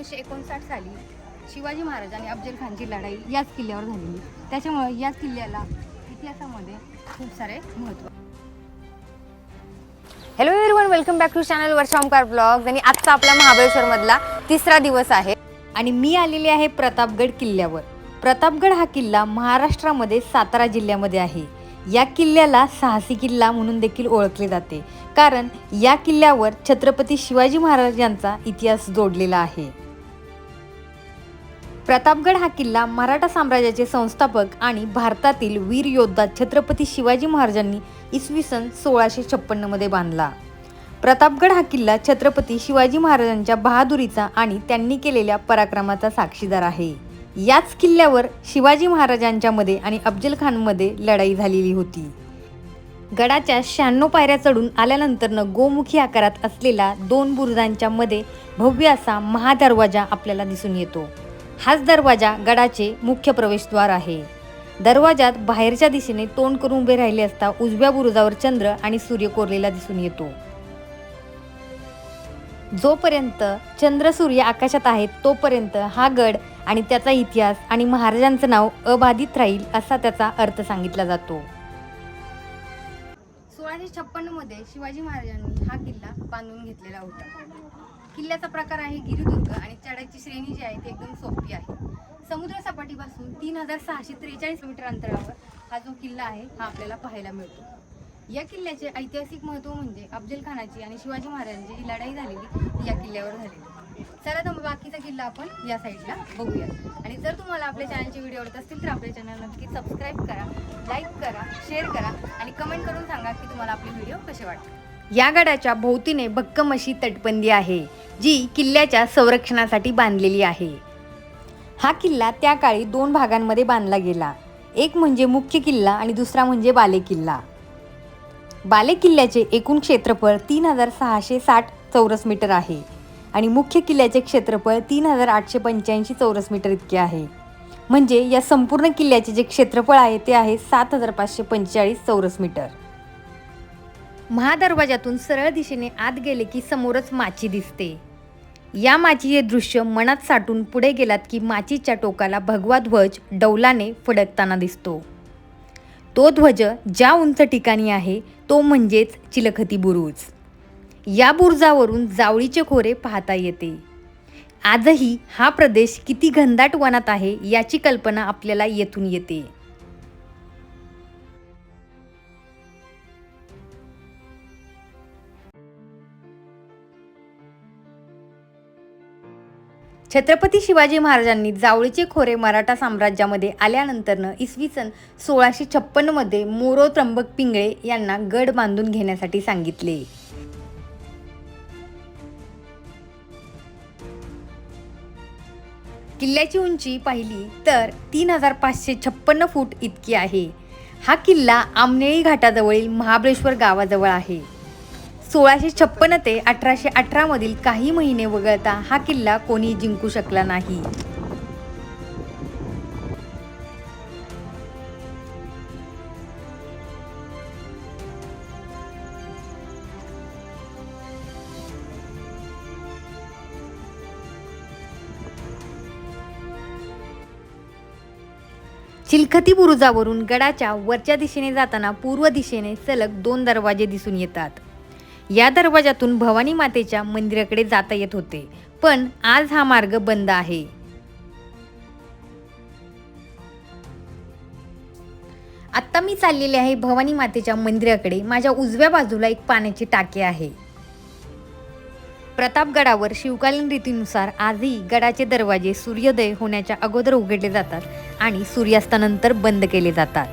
1959 साली शिवाजी महाराज आणि अफजल खानची लढाई याच किल्ल्यावर झालेली. त्याच्यामुळे याच किल्ल्याला इतिहासामध्ये खूप सारे महत्त्व. Hello everyone, welcome back to channel Varsha Omkar blogs. आणि आजचा आपला महाबळेश्वरमधला तिसरा दिवस आहे आणि मी आलेली आहे प्रतापगड किल्ल्यावर. प्रतापगड हा किल्ला महाराष्ट्रामध्ये सातारा जिल्ह्यामध्ये आहे. या किल्ल्याला साहसी किल्ला म्हणून देखील ओळखले जाते, कारण या किल्ल्यावर छत्रपती शिवाजी महाराज यांचा इतिहास जोडलेला आहे. प्रतापगड हा किल्ला मराठा साम्राज्याचे संस्थापक आणि भारतातील वीर योद्धा छत्रपती शिवाजी महाराजांनी इसवी सन 1656 मध्ये बांधला. प्रतापगड हा किल्ला छत्रपती शिवाजी महाराजांच्या बहादुरीचा आणि त्यांनी केलेल्या पराक्रमाचा साक्षीदार आहे. याच किल्ल्यावर शिवाजी महाराजांच्या मध्ये आणि अफजल खानमध्ये लढाई झालेली होती. गडाच्या 96 पायऱ्या चढून आल्यानंतरनं गोमुखी आकारात असलेला 2 बुरुजांच्या मध्ये भव्य असा महादरवाजा आपल्याला दिसून येतो. हाच दरवाजा गडाचे मुख्य प्रवेशद्वार आहे. दरवाजात बाहेरच्या दिशेने तोंड करून उभे राहिले असता उजव्या बुरुजावर चंद्र आणि सूर्य कोरलेला दिसून येतो. जोपर्यंत चंद्र सूर्य आकाशात आहेत तोपर्यंत हा गड आणि त्याचा इतिहास आणि महाराजांचं नाव अबाधित राहील असा त्याचा अर्थ सांगितला जातो. 1656 मध्ये शिवाजी महाराजांनी हा किल्ला बांधून घेतलेला होता. किल्ल्याचा प्रकार आहे गिरिदुर्ग आणि चढाईची श्रेणी जी आहे ती एकदम सोपी आहे. समुद्र सपाटीपासून 3643 मीटर अंतरावर हा जो किल्ला आहे हा आपल्याला पाहायला मिळतो. या किल्ल्याचे ऐतिहासिक महत्त्व म्हणजे अफजल खानाची आणि शिवाजी महाराजांची जी लढाई झालेली या किल्ल्यावर झालेली. चला तर बाकीचा किल्ला आपण या साईडला बघूया. आणि जर तुम्हाला आपल्या चॅनलचे व्हिडिओ आवडत असतील तर आपल्या चॅनल नक्की सबस्क्राईब करा, लाईक करा, शेअर करा आणि कमेंट करून सांगा की तुम्हाला आपले व्हिडिओ कसे वाटतात. या गडाच्या भोवतीने भक्कम अशी तटबंदी आहे जी किल्ल्याच्या संरक्षणासाठी बांधलेली आहे. हा किल्ला त्या काळी 2 भागांमध्ये बांधला गेला. एक म्हणजे मुख्य किल्ला आणि दुसरा म्हणजे बालेकिल्ला. बालेकिल्ल्याचे एकूण क्षेत्रफळ 3660 चौरस मीटर आहे आणि मुख्य किल्ल्याचे क्षेत्रफळ 3885 चौरस मीटर इतके आहे. म्हणजे या संपूर्ण किल्ल्याचे जे क्षेत्रफळ आहे ते आहे 7545 चौरस मीटर. महादरवाजातून सरळ दिशेने आत गेले की समोरच माची दिसते. या माचीचे दृश्य मनात साठून पुढे गेलात की माचीच्या टोकाला भगवा ध्वज डौलाने फडकताना दिसतो. तो ध्वज ज्या उंच ठिकाणी आहे तो म्हणजेच चिलखती बुरुज. या बुरुजावरून जावळीचे खोरे पाहता येते. आजही हा प्रदेश किती घनदाट वनात आहे याची कल्पना आपल्याला येथून येते. छत्रपती शिवाजी महाराजांनी जावळीचे खोरे मराठा साम्राज्यामध्ये आल्यानंतरनं इसवी सन 1656 मध्ये मोरो त्र्यंबक पिंगळे यांना गड बांधून घेण्यासाठी सांगितले. किल्ल्याची उंची पाहिली तर 3556 फूट इतकी आहे. हा किल्ला आमनेळी घाटाजवळील महाबळेश्वर गावाजवळ आहे. 1656 ते 1818 मधील काही महिने वगळता हा किल्ला कोणी जिंकू शकला नाही. चिलखती बुरुजावरून गडाच्या वरच्या दिशेने जाताना पूर्व दिशेने सलग 2 दरवाजे दिसून येतात. या दरवाजातून भवानी मातेच्या मंदिराकडे जाता येत होते, पण आज हा मार्ग बंद आहे. आता मी चाललेले आहे भवानी मातेच्या मंदिराकडे. माझ्या उजव्या बाजूला एक पाण्याची टाकी आहे. प्रतापगडावर शिवकालीन रीतीनुसार आजही गडाचे दरवाजे सूर्योदय होण्याच्या अगोदर उघडले जातात आणि सूर्यास्तानंतर बंद केले जातात.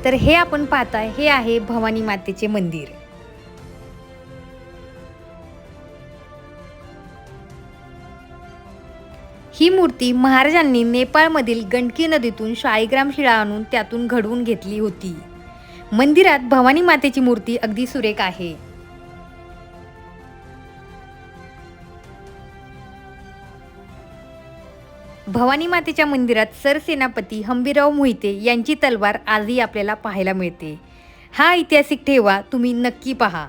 तर हे आपण पाहताय हे आहे भवानी मातेचे मंदिर. ही मूर्ती महाराजांनी नेपाळमधील गंडकी नदीतून शाळीग्राम शिळा आणून त्यातून घडवून घेतली होती. मंदिरात भवानी मातेची मूर्ती अगदी सुरेख आहे. भवानी मातेच्या मंदिरात सरसेनापती हंबीरराव मोहिते यांची तलवार आजही आपल्याला पाहायला मिळते. हा ऐतिहासिक ठेवा तुम्ही नक्की पहा.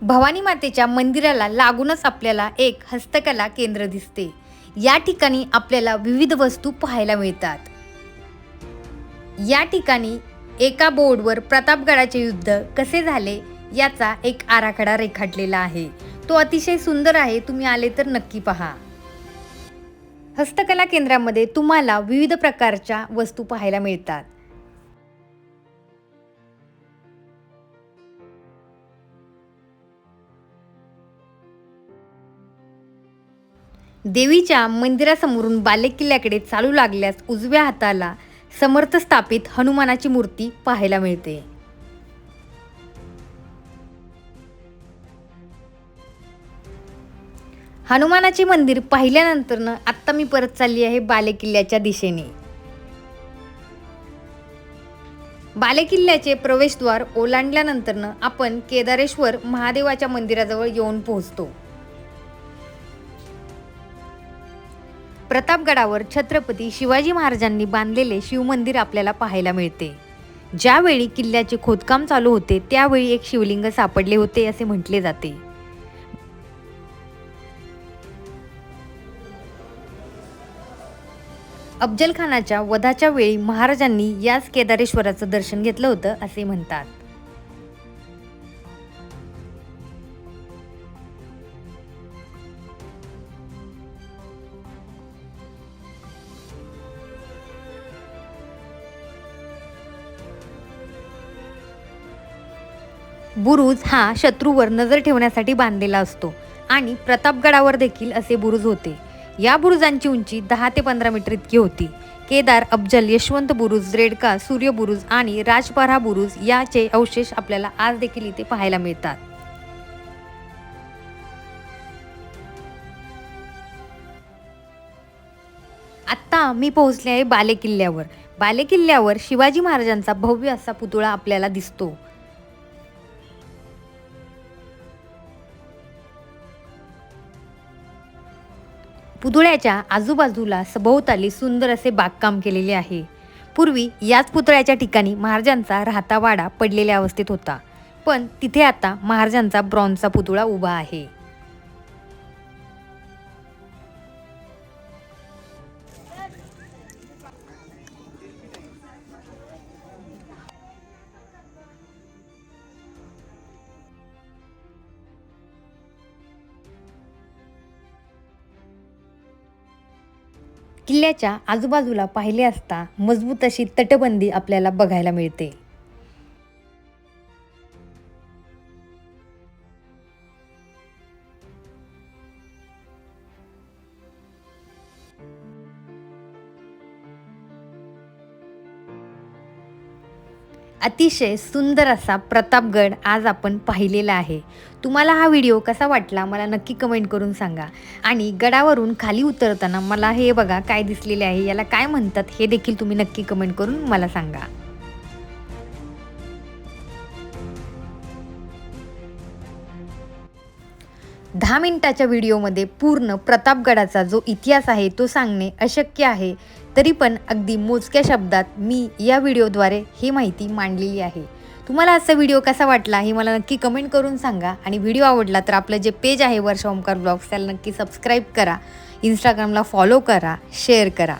भवानी मातेच्या मंदिराला लागूनच आपल्याला एक हस्तकला केंद्र दिसते. या ठिकाणी आपल्याला विविध वस्तू पाहायला मिळतात. या ठिकाणी एका बोर्डवर प्रतापगडाचे युद्ध कसे झाले याचा एक आराखडा रेखाटलेला आहे. तो अतिशय सुंदर आहे. तुम्ही आले तर नक्की पहा. हस्तकला केंद्रामध्ये तुम्हाला विविध प्रकारच्या वस्तू पाहायला मिळतात. देवीच्या मंदिरासमोरून बालेकिल्ल्याकडे चालू लागल्यास उजव्या हाताला समर्थ स्थापित हनुमानाची मूर्ती पाहायला मिळते. हनुमानाचे मंदिर पाहिल्यानंतर आत्ता मी परत चालली आहे बालेकिल्ल्याच्या दिशेने. बालेकिल्ल्याचे प्रवेशद्वार ओलांडल्यानंतर आपण केदारेश्वर महादेवाच्या मंदिराजवळ येऊन पोहोचतो. प्रतापगडावर छत्रपती शिवाजी महाराजांनी बांधलेले शिवमंदिर आपल्याला पाहायला मिळते. ज्यावेळी किल्ल्याचे खोदकाम चालू होते त्यावेळी एक शिवलिंग सापडले होते असे म्हटले जाते. अफजल खानाच्या वधाच्या वेळी महाराजांनी याच केदारेश्वराचं दर्शन घेतलं होतं असे म्हणतात. बुरुज हा शत्रूवर नजर ठेवण्यासाठी बांधलेला असतो आणि प्रतापगडावर देखील असे बुरुज होते. या बुरुजांची उंची 10 ते 15 मीटर इतकी होती. केदार, अफजल, यशवंत बुरुज, रेडका, सूर्य बुरुज आणि राजपरा बुरुज याचे अवशेष आपल्याला आज देखील इथे पाहायला मिळतात. आत्ता मी पोहोचले आहे बालेकिल्ल्यावर. बालेकिल्ल्यावर शिवाजी महाराजांचा भव्य असा पुतळा आपल्याला दिसतो. पुतळ्याच्या आजूबाजूला सभोवताली सुंदर असे बागकाम केलेले आहे. पूर्वी याच पुतळ्याच्या ठिकाणी महाराजांचा राहता वाडा पडलेल्या अवस्थेत होता, पण तिथे आता महाराजांचा ब्रॉन्झचा पुतळा उभा आहे. किल्ल्याच्या आजूबाजूला पाहिले असता मजबूत अशी तटबंदी आपल्याला बघायला मिळते. अतिशय सुंदर असा प्रतापगड आज आपण पाहिलेला आहे. तुम्हाला हा व्हिडिओ कसा वाटला मला नक्की कमेंट करून सांगा. आणि गडावरून खाली उतरताना मला हे बघा काय दिसलेले आहे, याला काय म्हणतात हे देखील तुम्ही नक्की कमेंट करून मला सांगा. 10 मिनिटाच्या व्हिडिओमध्ये पूर्ण प्रतापगडाचा जो इतिहास आहे तो सांगणे अशक्य आहे. तरी पण अगदी मोजक्या शब्दात मी या व्हिडिओद्वारे ही माहिती मांडलेली आहे. तुम्हाला आजचा व्हिडिओ कसा वाटला हे मला नक्की कमेंट करून सांगा. आणि व्हिडिओ आवडला तर आपलं जे पेज आहे वर्षा ओमकार ब्लॉग्स त्याला नक्की सबस्क्राईब करा, इंस्टाग्रामला फॉलो करा, शेअर करा.